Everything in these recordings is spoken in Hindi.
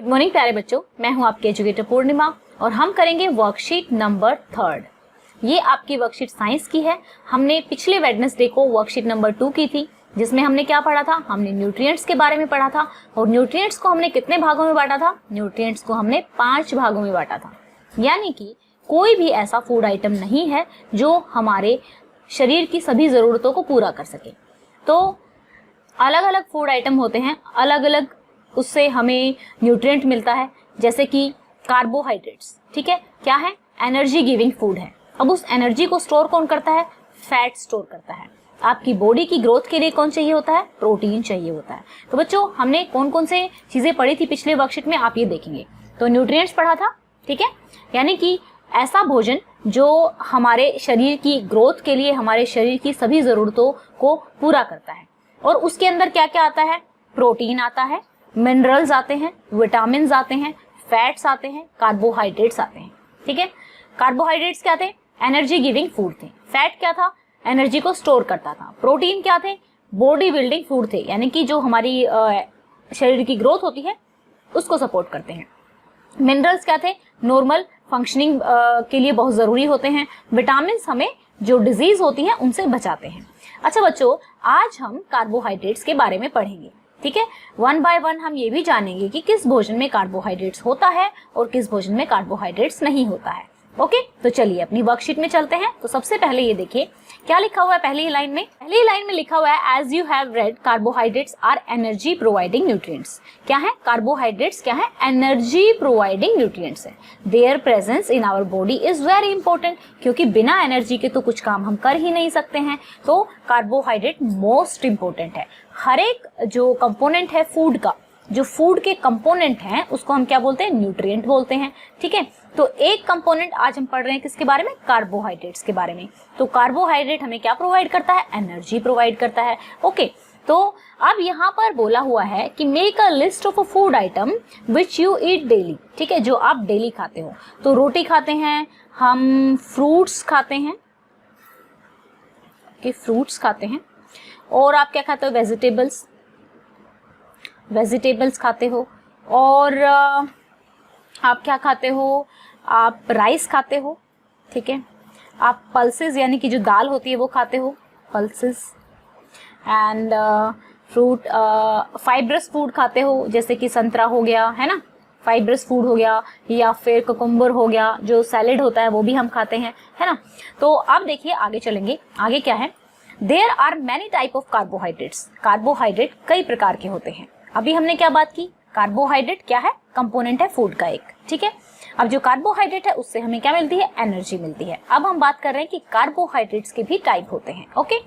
गुड मॉर्निंग प्यारे बच्चों, मैं हूं आपकी एजुकेटर पूर्णिमा और हम करेंगे वर्कशीट नंबर 3। ये आपकी वर्कशीट साइंस की है। हमने पिछले वेडनेसडे को वर्कशीट नंबर 2 की थी, जिसमें हमने क्या पढ़ा था, हमने न्यूट्रिएंट्स के बारे में पढ़ा था। और न्यूट्रिएंट्स को हमने कितने भागों में बांटा था, न्यूट्रिएंट्स को हमने 5 भागों में बांटा था। यानी कि कोई भी ऐसा फूड आइटम नहीं है जो हमारे शरीर की सभी जरूरतों को पूरा कर सके। तो अलग अलग फूड आइटम होते हैं, अलग अलग उससे हमें न्यूट्रिएंट मिलता है। जैसे कि कार्बोहाइड्रेट्स, ठीक है, क्या है, एनर्जी गिविंग फूड है। अब उस एनर्जी को स्टोर कौन करता है, फैट स्टोर करता है। आपकी बॉडी की ग्रोथ के लिए कौन चाहिए होता है, प्रोटीन चाहिए होता है। तो बच्चों हमने कौन कौन से चीजें पढ़ी थी पिछले वर्कशीट में, आप ये देखेंगे। तो न्यूट्रिएंट्स पढ़ा था, ठीक है, यानी कि ऐसा भोजन जो हमारे शरीर की ग्रोथ के लिए हमारे शरीर की सभी जरूरतों को पूरा करता है। और उसके अंदर क्या क्या आता है, प्रोटीन आता है, मिनरल्स आते हैं, विटामिन आते हैं, फैट्स आते हैं, कार्बोहाइड्रेट्स आते हैं। ठीक है, कार्बोहाइड्रेट्स क्या थे, एनर्जी गिविंग फूड थे। फैट क्या था, एनर्जी को स्टोर करता था। प्रोटीन क्या थे, बॉडी बिल्डिंग फूड थे, यानी कि जो हमारी शरीर की ग्रोथ होती है उसको सपोर्ट करते हैं। मिनरल्स क्या थे, नॉर्मल फंक्शनिंग के लिए बहुत जरूरी होते हैं। विटामिन हमें जो डिजीज होती है उनसे बचाते हैं। अच्छा बच्चों, आज हम कार्बोहाइड्रेट्स के बारे में पढ़ेंगे, ठीक है। 1 बाय 1 हम ये भी जानेंगे कि किस भोजन में कार्बोहाइड्रेट्स होता है और किस भोजन में कार्बोहाइड्रेट्स नहीं होता है। ओके, तो चलिए अपनी वर्कशीट में चलते हैं। तो सबसे पहले ये देखिए क्या लिखा हुआ है पहली लाइन में। पहली लाइन में लिखा हुआ है, as you have read carbohydrates are energy providing nutrients. क्या है, कार्बोहाइड्रेट्स क्या है, एनर्जी प्रोवाइडिंग न्यूट्रिएंट्स है। Their presence in our body is very important, क्योंकि बिना एनर्जी के तो कुछ काम हम कर ही नहीं सकते हैं। तो कार्बोहाइड्रेट मोस्ट इंपॉर्टेंट है। हर एक जो कंपोनेंट है फूड का, जो फूड के कंपोनेंट हैं उसको हम क्या बोलते हैं, न्यूट्रिएंट बोलते हैं। ठीक है, तो एक कंपोनेंट आज हम पढ़ रहे हैं किसके बारे में, कार्बोहाइड्रेट्स के बारे में। तो कार्बोहाइड्रेट हमें क्या प्रोवाइड करता है, एनर्जी प्रोवाइड करता है। ओके, तो अब यहाँ पर बोला हुआ है कि make a list of a food item which you eat daily. ठीक है, जो आप डेली खाते हो। तो रोटी खाते हैं हम, फ्रूट्स खाते हैं, फ्रूट्स खाते हैं। और आप क्या खाते हो, वेजिटेबल्स खाते हो। और आप क्या खाते हो, आप राइस खाते हो, ठीक है। आप पल्सेस यानी कि जो दाल होती है वो खाते हो, pulses. And fruit, fibrous food खाते हो, जैसे कि संतरा हो गया, है ना, फाइब्रस फूड हो गया। या फिर कुकुम्बर हो गया, जो सैलेड होता है वो भी हम खाते हैं, है ना। तो अब देखिए आगे चलेंगे, आगे क्या है, there are many type of carbohydrates. Carbohydrate कई प्रकार के होते हैं। अभी हमने क्या बात की, कार्बोहाइड्रेट क्या है, कंपोनेंट है फूड का एक, ठीक है। अब जो कार्बोहाइड्रेट है उससे हमें क्या मिलती है, एनर्जी मिलती है। अब हम बात कर रहे हैं कि कार्बोहाइड्रेट्स के भी टाइप होते हैं। ओके,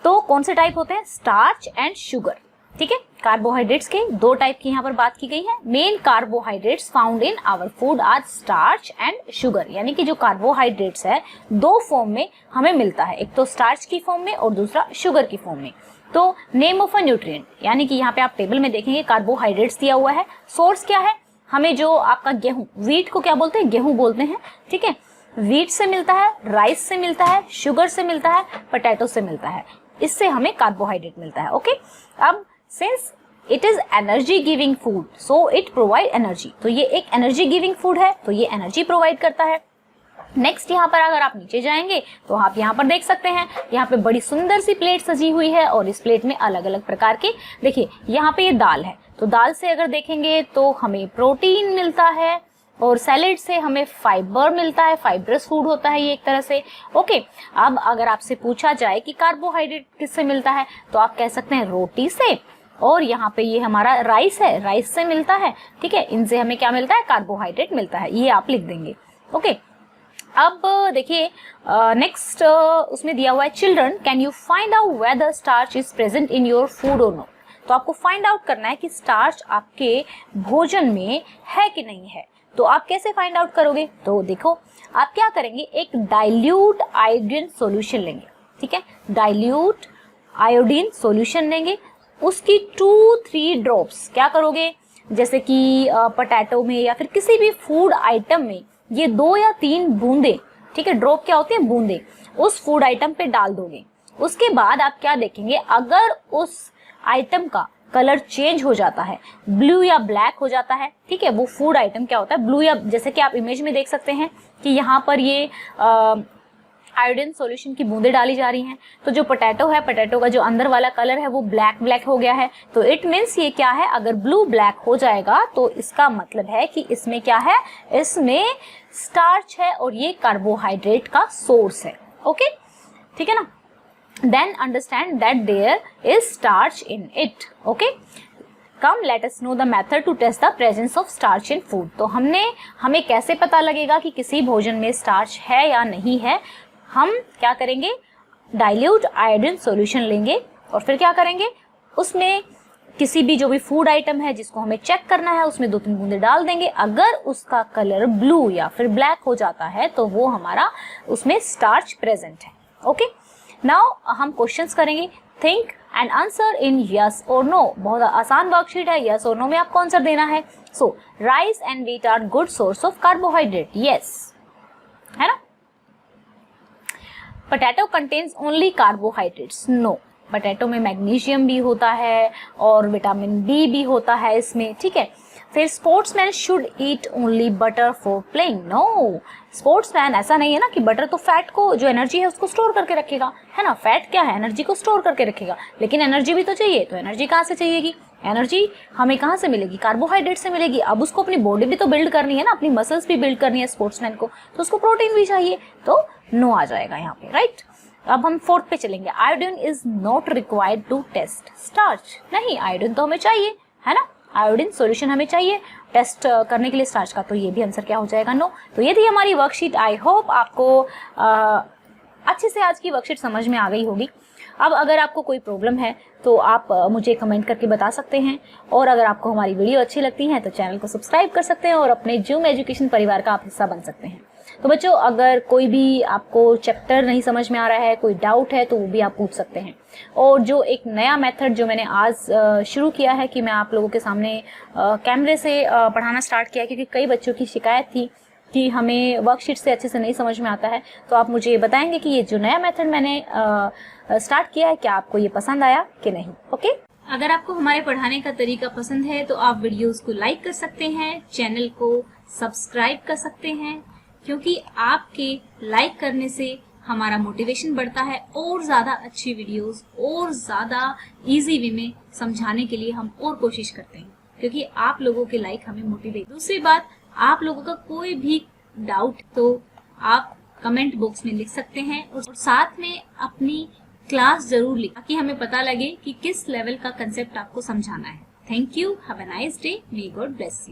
तो कौन से टाइप होते हैं, स्टार्च एंड शुगर। ठीक है, कार्बोहाइड्रेट्स के 2 टाइप की यहाँ पर बात की गई है। Main carbohydrates found in our food are starch and sugar, यानी कि जो कार्बोहाइड्रेट्स है 2 फॉर्म में हमें मिलता है, एक तो स्टार्च की फॉर्म में और दूसरा शुगर की फॉर्म में। तो नेम ऑफ अ न्यूट्रिएंट, यानी कि यहाँ पे आप टेबल में देखेंगे कार्बोहाइड्रेट्स दिया हुआ है। सोर्स क्या है, हमें जो आपका गेहूं, वीट को क्या बोलते हैं, गेहूं बोलते हैं, ठीक है। वीट से मिलता है, राइस से मिलता है, शुगर से मिलता है, पोटैटो से मिलता है, इससे हमें कार्बोहाइड्रेट मिलता है। ओके, अब since it is energy giving food so it provide energy, तो ये एक एनर्जी गिविंग फूड है, तो ये एनर्जी प्रोवाइड करता है। नेक्स्ट यहाँ पर अगर आप नीचे जाएंगे तो आप यहाँ पर देख सकते हैं, यहाँ पे बड़ी सुंदर सी प्लेट सजी हुई है और इस प्लेट में अलग अलग प्रकार के, देखिए यहाँ पे ये दाल है, तो दाल से अगर देखेंगे तो हमें प्रोटीन मिलता है और सैलेड से हमें फाइबर मिलता है, फाइब्रस फूड होता है ये एक तरह से। ओके, अब अगर आपसे पूछा जाए कि कार्बोहाइड्रेट किससे मिलता है, तो आप कह सकते हैं रोटी से। और यहाँ पे ये हमारा राइस है, राइस से मिलता है, ठीक है, इनसे हमें क्या मिलता है, कार्बोहाइड्रेट मिलता है, ये आप लिख देंगे। ओके, अब देखिए नेक्स्ट उसमें दिया हुआ है, children can you find out whether starch is present in your food और नॉट। तो आपको फाइंड आउट करना है कि स्टार्च आपके भोजन में है कि नहीं है। तो आप कैसे फाइंड आउट करोगे, तो देखो आप क्या करेंगे, एक डाइल्यूट आयोडीन सॉल्यूशन लेंगे, ठीक है, डाइल्यूट आयोडीन सॉल्यूशन लेंगे, उसकी 2-3 ड्रॉप्स क्या करोगे, जैसे कि पोटैटो में या फिर किसी भी फूड आइटम में ये 2 या 3 बूंदे, ठीक है, ड्रॉप क्या होती है, बूंदे, उस फूड आइटम पे डाल दोगे। उसके बाद आप क्या देखेंगे, अगर उस आइटम का कलर चेंज हो जाता है, ब्लू या ब्लैक हो जाता है, ठीक है, वो फूड आइटम क्या होता है, ब्लू या, जैसे कि आप इमेज में देख सकते हैं कि यहाँ पर ये आयोडीन सॉल्यूशन की बूंदें डाली जा रही हैं। तो जो पोटैटो है, पोटैटो का जो अंदर वाला कलर है वो ब्लैक ब्लैक हो गया है। तो इट मीन्स ये क्या है, अगर ब्लू ब्लैक हो जाएगा तो इसका मतलब है कि इसमें क्या है, इसमें स्टार्च है और ये कार्बोहाइड्रेट का सोर्स है। ओके, ठीक है ना। Then understand that there is starch in it. Okay, come let us know the method to test the presence of starch in food. तो हमें कैसे पता लगेगा कि किसी भोजन में स्टार्च है या नहीं है। हम क्या करेंगे, डाइल्यूट आयोडीन सॉल्यूशन लेंगे और फिर क्या करेंगे, उसमें किसी भी जो भी फूड आइटम है जिसको हमें चेक करना है उसमें 2-3 बूंदे डाल देंगे। अगर उसका कलर ब्लू या फिर ब्लैक हो जाता है तो वो हमारा उसमें स्टार्च प्रेजेंट है। ओके, नाउ हम क्वेश्चंस करेंगे, think and answer in yes और नो। बहुत आसान वर्कशीट है, यस और नो में आपको आंसर देना है। So rice and wheat are good source of carbohydrate, yes, है ना। Potato contains only carbohydrates, no. Potato में मैग्नीशियम भी होता है और विटामिन बी भी होता है इसमें, ठीक है। फिर sportsman should eat only butter for playing, no. Sportsman ऐसा नहीं है ना कि बटर तो फैट को, जो एनर्जी है उसको स्टोर करके रखेगा, है ना। फैट क्या है, एनर्जी को स्टोर करके रखेगा, लेकिन एनर्जी भी तो चाहिए। तो एनर्जी कहाँ से चाहिएगी, एनर्जी हमें कहाँ से मिलेगी, कार्बोहाइड्रेट से मिलेगी। अब उसको अपनी बॉडी भी तो बिल्ड करनी है ना, अपनी मसल्स भी बिल्ड करनी है स्पोर्ट्समैन को, तो उसको प्रोटीन भी चाहिए। तो नो आ जाएगा यहाँ पे, राइट। अब हम फोर्थ पे चलेंगे, iodine is not required to test starch. नहीं, आयोडीन तो हमें चाहिए, है ना, आयोडीन सॉल्यूशन हमें चाहिए टेस्ट करने के लिए स्टार्च का। तो ये भी आंसर क्या हो जाएगा, नो। तो ये थी हमारी वर्कशीट। आई होप आपको अच्छे से आज की वर्कशीट समझ में आ गई होगी। अब अगर आपको कोई प्रॉब्लम है तो आप मुझे कमेंट करके बता सकते हैं, और अगर आपको हमारी वीडियो अच्छी लगती है तो चैनल को सब्सक्राइब कर सकते हैं और अपने जूम एजुकेशन परिवार का आप हिस्सा बन सकते हैं। तो बच्चों, अगर कोई भी आपको चैप्टर नहीं समझ में आ रहा है, कोई डाउट है, तो वो भी आप पूछ सकते हैं। और जो एक नया मेथड जो मैंने आज शुरू किया है कि मैं आप लोगों के सामने कैमरे से पढ़ाना स्टार्ट किया, क्योंकि कई बच्चों की शिकायत थी कि हमें वर्कशीट से अच्छे से नहीं समझ में आता है। तो आप मुझे बताएंगे कि ये जो नया मेथड मैंने स्टार्ट किया है, क्या आपको ये पसंद आया कि नहीं। ओके, अगर आपको हमारे पढ़ाने का तरीका पसंद है तो आप वीडियोस को लाइक कर सकते हैं, चैनल को सब्सक्राइब कर सकते हैं, क्योंकि आपके लाइक करने से हमारा मोटिवेशन बढ़ता है और ज़्यादा अच्छी वीडियोस और ज़्यादा इजी वे में समझाने के लिए हम और कोशिश करते हैं, क्योंकि आप लोगों के लाइक हमें मोटिवेट। दूसरी बात, आप लोगों का कोई भी डाउट तो आप कमेंट बॉक्स में लिख सकते हैं, और साथ में अपनी क्लास जरूर लिखें ताकि हमें पता लगे कि किस लेवल का कंसेप्ट आपको समझाना है। Thank you, have a nice day, may God bless you.